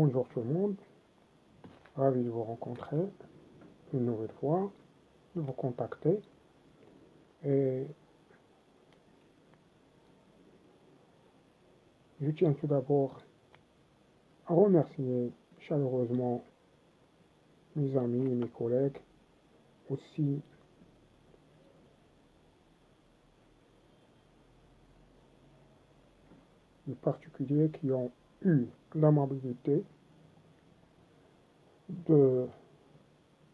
Bonjour tout le monde, ravi de vous rencontrer une nouvelle fois, de vous contacter. Et je tiens tout d'abord à remercier chaleureusement mes amis et mes collègues, aussi les particuliers qui ont eu l'amabilité de,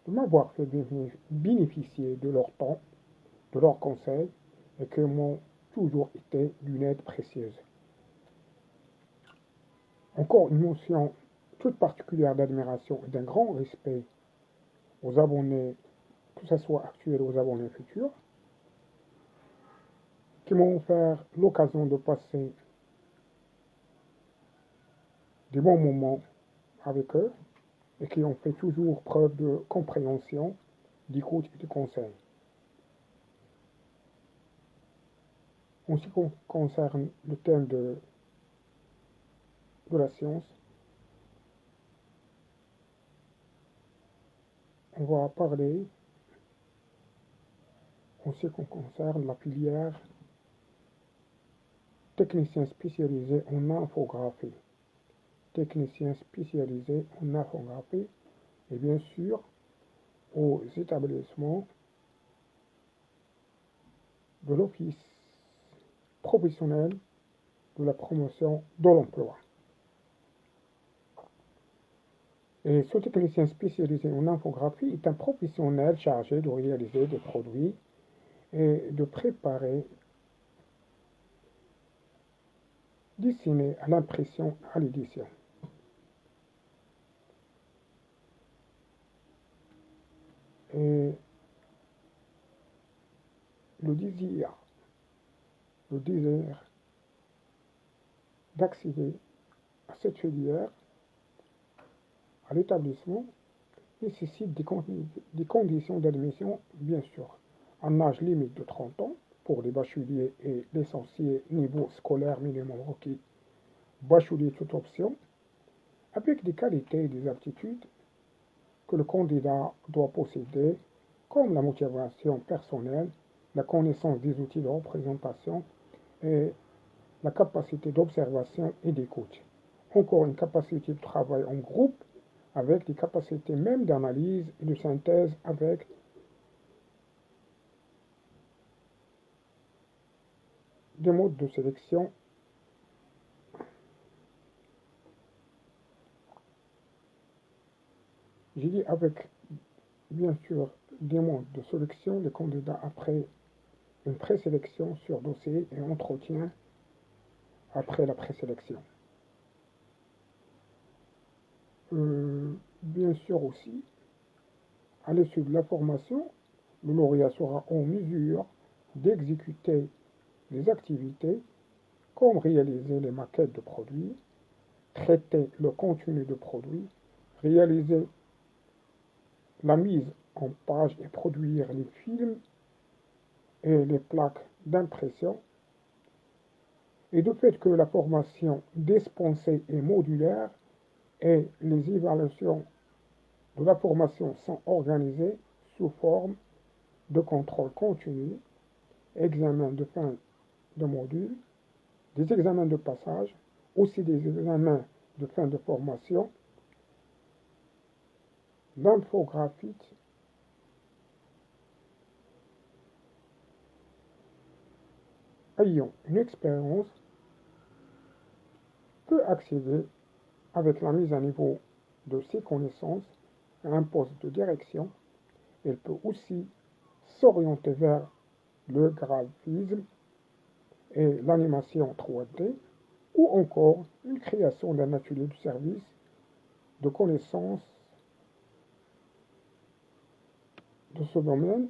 de m'avoir fait bénéficier de leur temps, de leurs conseils, et qui m'ont toujours été d'une aide précieuse. Encore une notion toute particulière d'admiration et d'un grand respect aux abonnés, que ce soit actuels ou aux abonnés futurs, qui m'ont offert l'occasion de passer des bons moments avec eux et qui ont fait toujours preuve de compréhension, d'écoute et de conseil. En ce qui concerne le thème de la science, on va parler en ce qui concerne la filière technicien spécialisé en infographie. Technicien spécialisé en infographie et bien sûr aux établissements de l'Office professionnel de la promotion de l'emploi. Et ce technicien spécialisé en infographie est un professionnel chargé de réaliser des produits et de préparer, dessinés à l'impression, à l'édition. Et le désir, le désir d'accéder à cette filière, à l'établissement, nécessite des conditions d'admission, bien sûr. Un âge limite de 30 ans pour les bacheliers et licenciés niveau scolaire minimum requis, bachelier toute option, avec des qualités et des aptitudes que le candidat doit posséder, comme la motivation personnelle, la connaissance des outils de représentation et la capacité d'observation et d'écoute. Encore une capacité de travail en groupe avec des capacités même d'analyse et de synthèse avec des modes de sélection. J'ai dit avec, bien sûr, des modes de sélection des candidats après une présélection sur dossier et entretien après la présélection. Bien sûr aussi, à l'issue de la formation, le lauréat sera en mesure d'exécuter des activités comme réaliser les maquettes de produits, traiter le contenu de produits, réaliser la mise en page et produire les films et les plaques d'impression. Et de fait que la formation dispensée est modulaire et les évaluations de la formation sont organisées sous forme de contrôle continu, examen de fin de module, des examens de passage, aussi des examens de fin de formation, l'infographiste ayant une expérience peut accéder avec la mise à niveau de ses connaissances à un poste de direction. Elle peut aussi s'orienter vers le graphisme et l'animation 3D ou encore une création d'un atelier de service de connaissances de ce domaine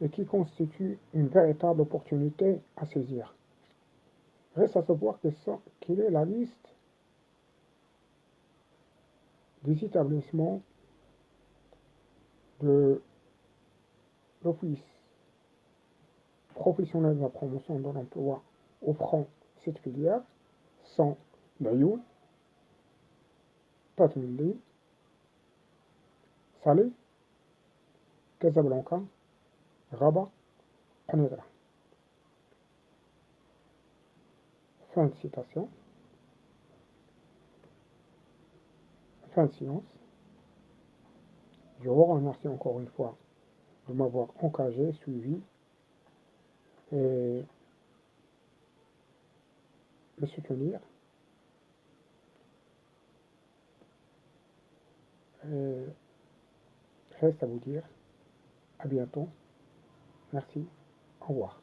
et qui constitue une véritable opportunité à saisir. Reste à savoir quelle est la liste des établissements de l'Office professionnel de la promotion de l'emploi offrant cette filière sont Bayoul, Patoundi, Salé, Casablanca, Rabat, Panedra. Fin de citation. Fin de silence. Je vous remercie encore une fois de m'avoir engagé, suivi et me soutenir. Et reste à vous dire à bientôt. Merci. Au revoir.